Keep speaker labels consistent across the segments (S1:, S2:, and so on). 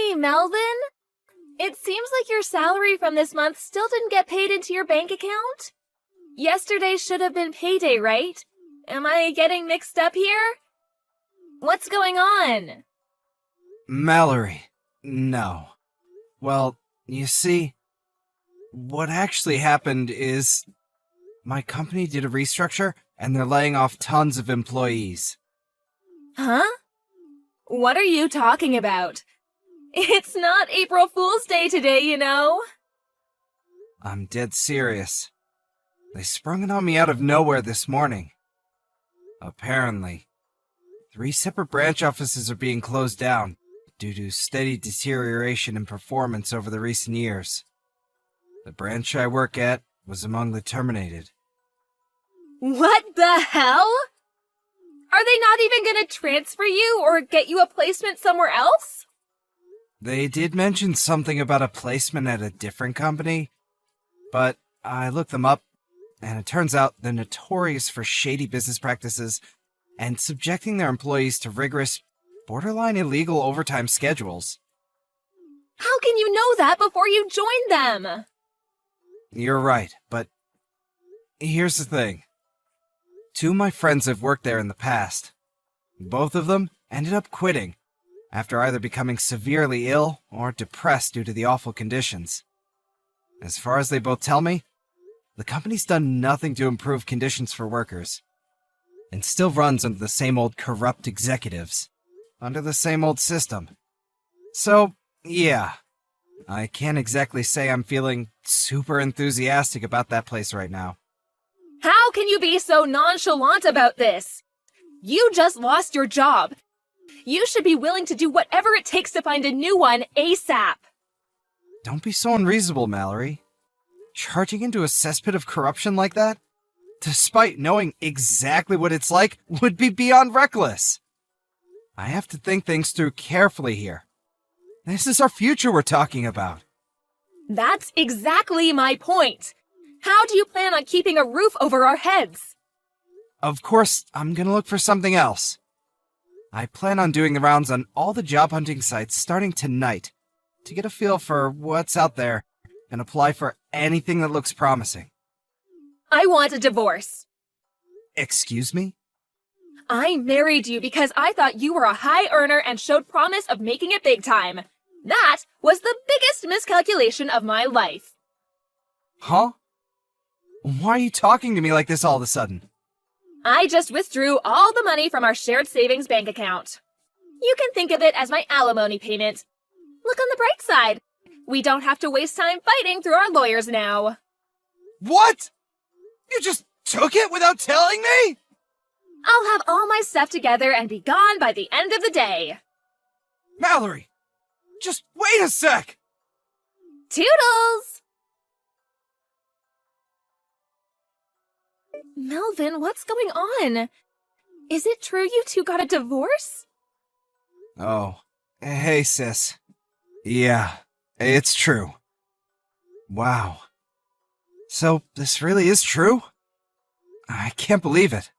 S1: Hey, Melvin? It seems like your salary from this month still didn't get paid into your bank account? Yesterday should have been payday, right? Am I getting mixed up here? What's going on?
S2: Mallory, no. Well, you see, what actually happened is my company did a restructure and they're laying off tons of employees.
S1: Huh? What are you talking about? It's not April Fool's Day today, you know.
S2: I'm dead serious. They sprung it on me out of nowhere this morning. Apparently, 3 separate branch offices are being closed down due to steady deterioration in performance over the recent years. The branch I work at was among the terminated.
S1: What the hell? Are they not even gonna transfer you or get you a placement somewhere else?
S2: They did mention something about a placement at a different company, but I looked them up, and it turns out they're notorious for shady business practices and subjecting their employees to rigorous, borderline illegal overtime schedules.
S1: How can you know that before you joined them?
S2: You're right, but here's the thing. 2 of my friends have worked there in the past. Both of them ended up quitting after either becoming severely ill or depressed due to the awful conditions. As far as they both tell me, the company's done nothing to improve conditions for workers, and still runs under the same old corrupt executives, under the same old system. So, yeah, I can't exactly say I'm feeling super enthusiastic about that place right now.
S1: How can you be so nonchalant about this? You just lost your job. You should be willing to do whatever it takes to find a new one ASAP.
S2: Don't be so unreasonable, Mallory. Charging into a cesspit of corruption like that, despite knowing exactly what it's like, would be beyond reckless. I have to think things through carefully here. This is our future we're talking about.
S1: That's exactly my point. How do you plan on keeping a roof over our heads?
S2: Of course, I'm gonna look for something else. I plan on doing the rounds on all the job hunting sites starting tonight to get a feel for what's out there and apply for anything that looks promising.
S1: I want a divorce.
S2: Excuse me?
S1: I married you because I thought you were a high earner and showed promise of making it big time. That was the biggest miscalculation of my life.
S2: Huh? Why are you talking to me like this all of a sudden?
S1: I just withdrew all the money from our shared savings bank account. You can think of it as my alimony payment. Look on the bright side. We don't have to waste time fighting through our lawyers now.
S2: What? You just took it without telling me?
S1: I'll have all my stuff together and be gone by the end of the day.
S2: Mallory, just wait a sec!
S1: Toodles! Melvin, what's going on? Is it true you two got a divorce?
S2: Oh, hey sis. Yeah, it's true. Wow. So, this really is true? I can't believe it.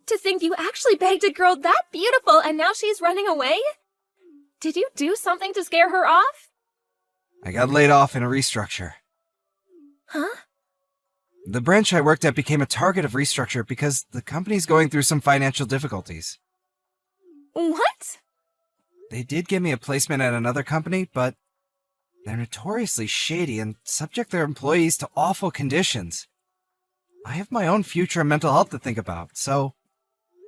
S1: To think you actually begged a girl that beautiful and now she's running away? Did you do something to scare her off?
S2: I got laid off in a restructure.
S1: Huh?
S2: The branch I worked at became a target of restructure because the company's going through some financial difficulties.
S1: What?
S2: They did give me a placement at another company, but they're notoriously shady and subject their employees to awful conditions. I have my own future and mental health to think about, so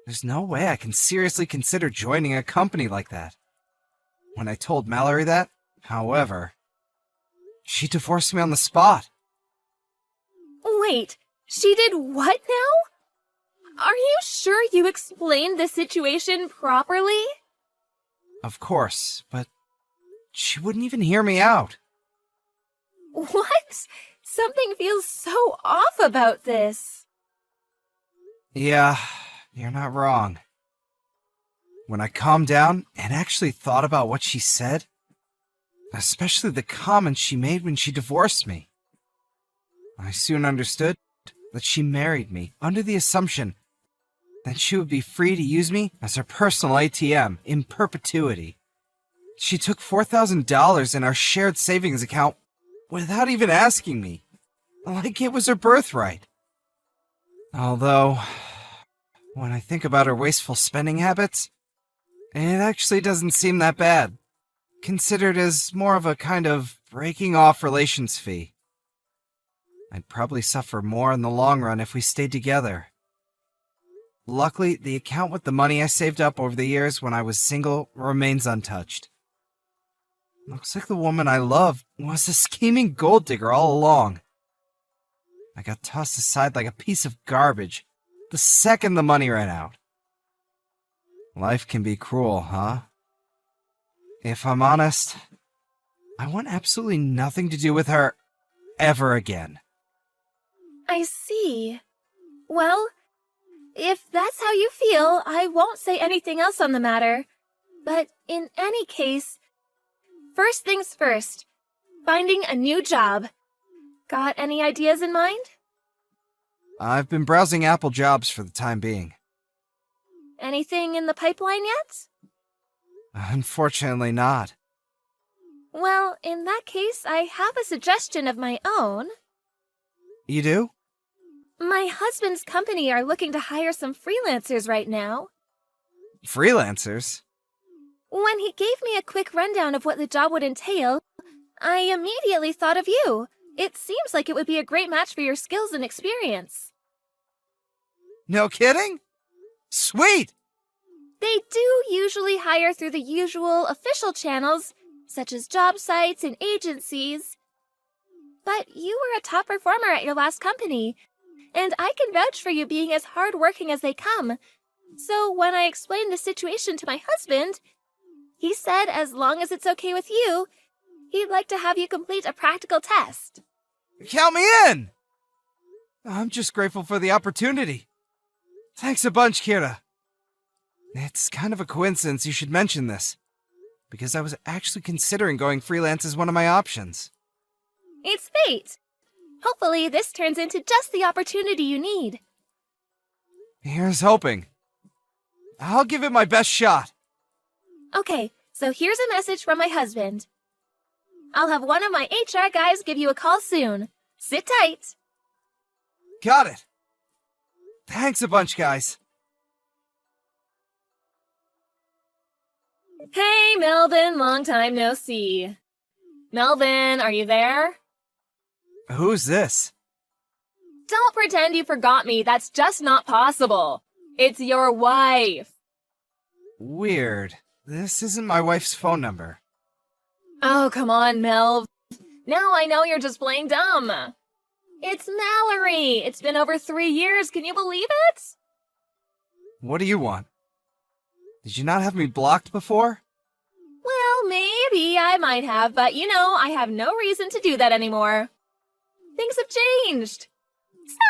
S2: there's no way I can seriously consider joining a company like that. When I told Mallory that, however, she divorced me on the spot.
S1: Wait, she did what now? Are you sure you explained the situation properly?
S2: Of course, but she wouldn't even hear me out.
S1: What? Something feels so off about this.
S2: Yeah, you're not wrong. When I calmed down and actually thought about what she said, especially the comments she made when she divorced me, I soon understood that she married me under the assumption that she would be free to use me as her personal ATM in perpetuity. She took $4,000 in our shared savings account without even asking me, like it was her birthright. Although, when I think about her wasteful spending habits, it actually doesn't seem that bad, considered as more of a kind of breaking off relations fee. I'd probably suffer more in the long run if we stayed together. Luckily, the account with the money I saved up over the years when I was single remains untouched. Looks like the woman I loved was a scheming gold digger all along. I got tossed aside like a piece of garbage the second the money ran out. Life can be cruel, huh? If I'm honest, I want absolutely nothing to do with her ever again.
S1: I see. Well, if that's how you feel, I won't say anything else on the matter. But in any case, first things first, finding a new job. Got any ideas in mind?
S2: I've been browsing Apple jobs for the time being.
S1: Anything in the pipeline yet?
S2: Unfortunately not.
S1: Well, in that case, I have a suggestion of my own.
S2: You do?
S1: My husband's company are looking to hire some freelancers right now.
S2: Freelancers?
S1: When he gave me a quick rundown of what the job would entail, I immediately thought of you. It seems like it would be a great match for your skills and experience.
S2: No kidding? Sweet!
S1: They do usually hire through the usual official channels, such as job sites and agencies. But you were a top performer at your last company, and I can vouch for you being as hardworking as they come. So when I explained the situation to my husband, he said as long as it's okay with you, he'd like to have you complete a practical test.
S2: Count me in! I'm just grateful for the opportunity. Thanks a bunch, Kira. It's kind of a coincidence you should mention this, because I was actually considering going freelance as one of my options.
S1: It's fate. Hopefully this turns into just the opportunity you need.
S2: Here's hoping. I'll give it my best shot.
S1: Okay, so here's a message from my husband. I'll have one of my HR guys give you a call soon. Sit tight.
S2: Got it. Thanks a bunch, guys.
S1: Hey, Melvin, long time no see. Melvin, are you there?
S2: Who's this?
S1: Don't pretend you forgot me. That's just not possible. It's your wife.
S2: Weird. This isn't my wife's phone number.
S1: Oh, come on, Melv. Now I know you're just playing dumb. It's Mallory. It's been over 3 years. Can you believe it?
S2: What do you want? Did you not have me blocked before?
S1: Well, maybe I might have, but you know, I have no reason to do that anymore. Things have changed.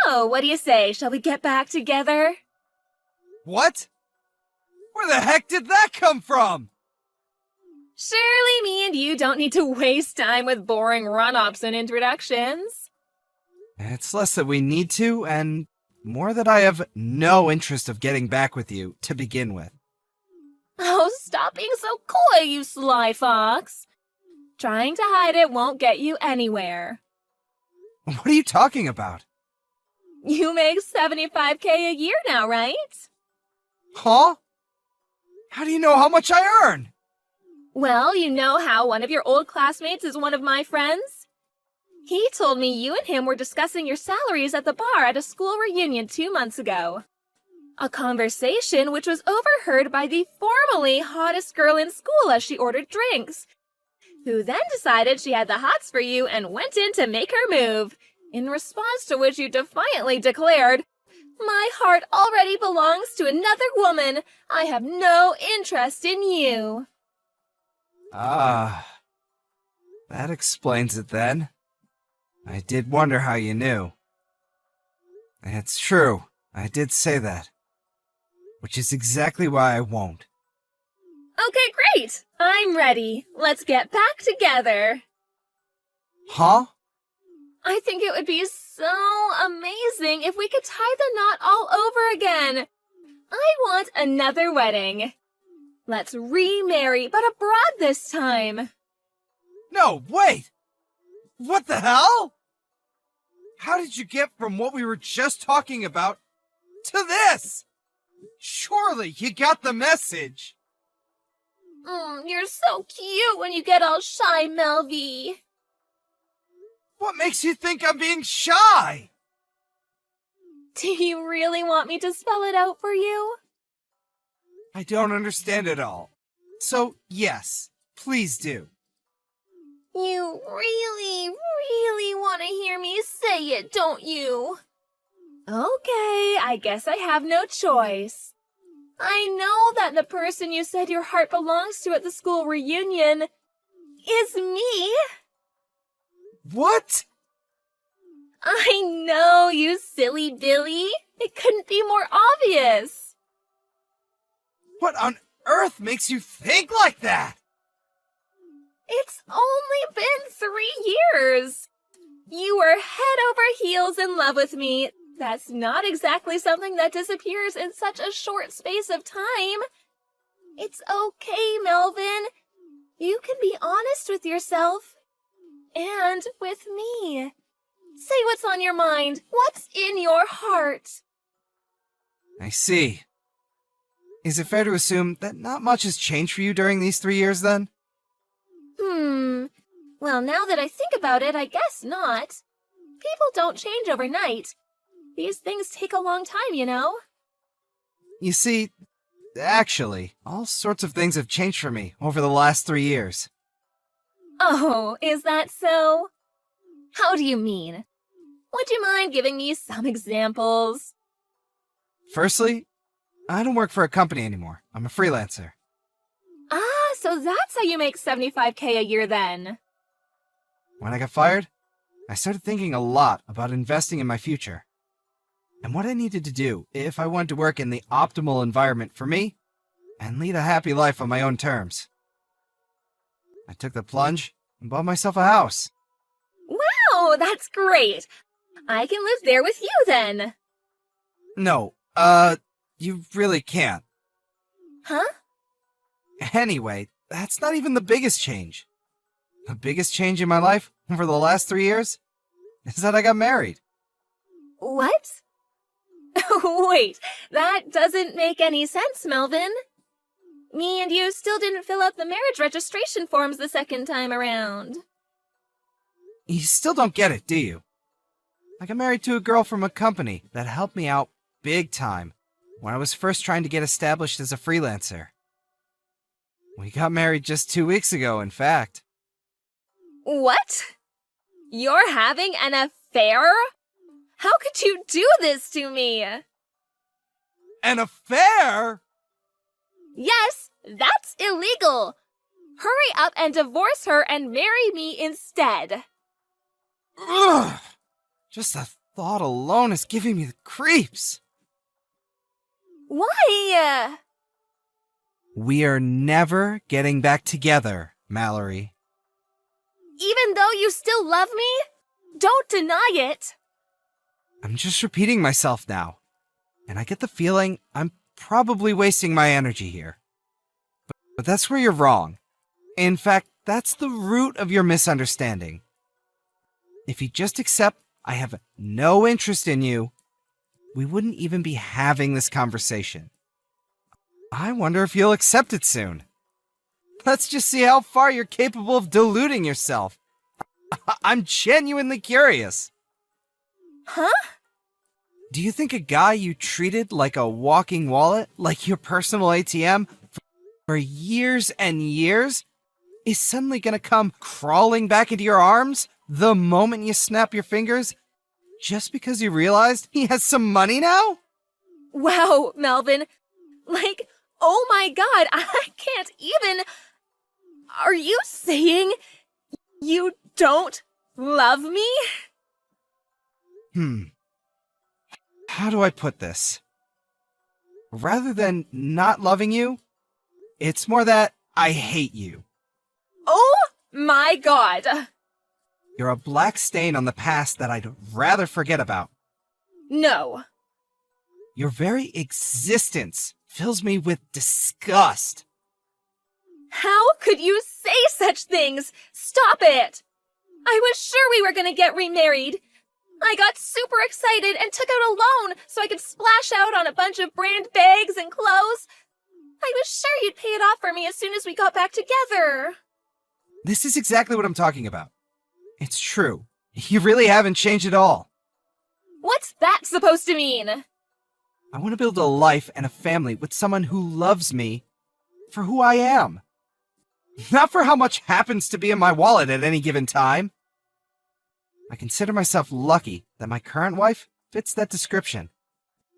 S1: So, what do you say? Shall we get back together?
S2: What? Where the heck did that come from?
S1: Surely me and you don't need to waste time with boring run-ups and introductions.
S2: It's less that we need to, and more that I have no interest of getting back with you to begin with.
S1: Oh, stop being so coy, you sly fox. Trying to hide it won't get you anywhere.
S2: What are you talking about?
S1: You make $75K a year now, right?
S2: Huh? How do you know how much I earn?
S1: Well, you know how one of your old classmates is one of my friends? He told me you and him were discussing your salaries at the bar at a school reunion 2 months ago. A conversation which was overheard by the formerly hottest girl in school as she ordered drinks, who then decided she had the hots for you and went in to make her move, in response to which you defiantly declared, "My heart already belongs to another woman. I have no interest in you."
S2: Ah, that explains it then. I did wonder how you knew. It's true, I did say that. Which is exactly why I won't.
S1: Okay, great. I'm ready. Let's get back together.
S2: Huh?
S1: I think it would be so amazing if we could tie the knot all over again. I want another wedding. Let's remarry, but abroad this time.
S2: No, wait! What the hell? How did you get from what we were just talking about to this? Surely you got the message.
S1: You're so cute when you get all shy, Melvy.
S2: What makes you think I'm being shy?
S1: Do you really want me to spell it out for you?
S2: I don't understand it all. So, yes, please do.
S1: You really, really want to hear me say it, don't you? Okay, I guess I have no choice. I know that the person you said your heart belongs to at the school reunion is me.
S2: What?
S1: I know, you silly Billy. It couldn't be more obvious.
S2: What on earth makes you think like that?
S1: It's only been 3 years. You were head over heels in love with me. That's not exactly something that disappears in such a short space of time. It's okay, Melvin. You can be honest with yourself. And with me. Say what's on your mind. What's in your heart?
S2: I see. Is it fair to assume that not much has changed for you during these 3 years, then?
S1: Well, now that I think about it, I guess not. People don't change overnight. These things take a long time, you know?
S2: You see, actually, all sorts of things have changed for me over the last 3 years.
S1: Oh, is that so? How do you mean? Would you mind giving me some examples?
S2: Firstly, I don't work for a company anymore. I'm a freelancer.
S1: Ah, so that's how you make $75K a year then.
S2: When I got fired, I started thinking a lot about investing in my future and what I needed to do if I wanted to work in the optimal environment for me and lead a happy life on my own terms. I took the plunge and bought myself a house.
S1: Wow, that's great. I can live there with you then.
S2: No, you really can't.
S1: Huh?
S2: Anyway, that's not even the biggest change. The biggest change in my life over the last 3 years is that I got married.
S1: What? Wait, that doesn't make any sense, Melvin. Me and you still didn't fill out the marriage registration forms the second time around.
S2: You still don't get it, do you? I got married to a girl from a company that helped me out big time when I was first trying to get established as a freelancer. We got married just 2 weeks ago, in fact.
S1: What? You're having an affair? How could you do this to me?
S2: An affair?
S1: Yes, that's illegal. Hurry up and divorce her and marry me instead.
S2: Ugh! Just the thought alone is giving me the creeps.
S1: Why?
S2: We are never getting back together, Mallory.
S1: Even though you still love me? Don't deny it.
S2: I'm just repeating myself now, and I get the feeling I'm probably wasting my energy here. But that's where you're wrong. In fact, that's the root of your misunderstanding. If you just accept I have no interest in you, we wouldn't even be having this conversation. I wonder if you'll accept it soon. Let's just see how far you're capable of deluding yourself. I'm genuinely curious.
S1: Huh?
S2: Do you think a guy you treated like a walking wallet, like your personal ATM, for years and years, is suddenly gonna come crawling back into your arms the moment you snap your fingers, just because you realized he has some money now?
S1: Wow, Melvin. Like, oh my god, I can't even... Are you saying you don't love me?
S2: How do I put this? Rather than not loving you, it's more that I hate you.
S1: Oh my god.
S2: You're a black stain on the past that I'd rather forget about.
S1: No.
S2: Your very existence fills me with disgust.
S1: How could you say such things? Stop it! I was sure we were gonna get remarried. I got super excited and took out a loan so I could splash out on a bunch of brand bags and clothes. I was sure you'd pay it off for me as soon as we got back together.
S2: This is exactly what I'm talking about. It's true. You really haven't changed at all.
S1: What's that supposed to mean?
S2: I want to build a life and a family with someone who loves me for who I am. Not for how much happens to be in my wallet at any given time. I consider myself lucky that my current wife fits that description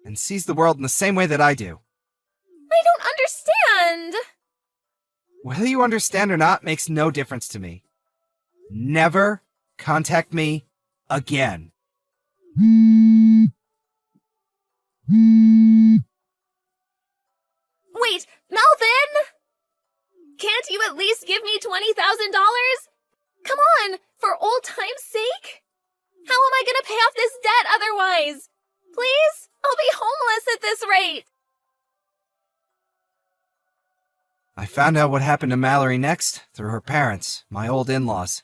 S2: and sees the world in the same way that I do.
S1: I don't understand.
S2: Whether you understand or not makes no difference to me. Never contact me again.
S1: Wait, Melvin! Can't you at least give me $20,000? Come on, for old time's sake? How am I gonna pay off this debt otherwise? Please? I'll be homeless at this rate.
S2: I found out what happened to Mallory next through her parents, my old in-laws.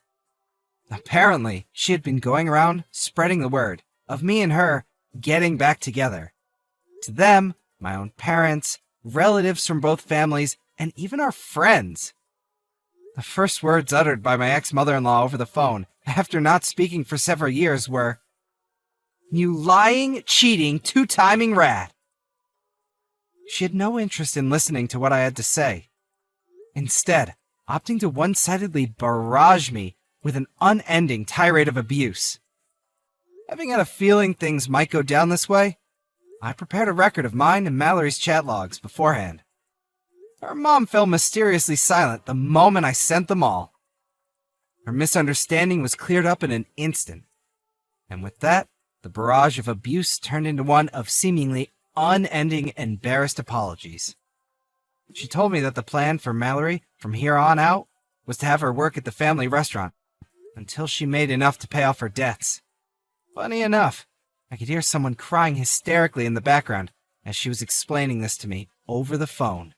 S2: Apparently, she had been going around spreading the word of me and her getting back together. To them, my own parents, relatives from both families, and even our friends. The first words uttered by my ex-mother-in-law over the phone, after not speaking for several years, were, "You lying, cheating, two-timing rat." She had no interest in listening to what I had to say. Instead, opting to one-sidedly barrage me with an unending tirade of abuse. Having had a feeling things might go down this way, I prepared a record of mine and Mallory's chat logs beforehand. Her mom fell mysteriously silent the moment I sent them all. Her misunderstanding was cleared up in an instant. And with that, the barrage of abuse turned into one of seemingly unending embarrassed apologies. She told me that the plan for Mallory from here on out was to have her work at the family restaurant until she made enough to pay off her debts. Funny enough, I could hear someone crying hysterically in the background as she was explaining this to me over the phone.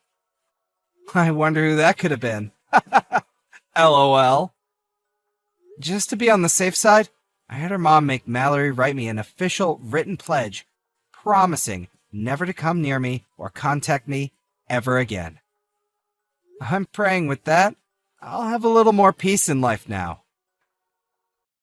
S2: I wonder who that could have been. LOL. Just to be on the safe side, I had her mom make Mallory write me an official written pledge promising never to come near me or contact me ever again. I'm praying with that, I'll have a little more peace in life now.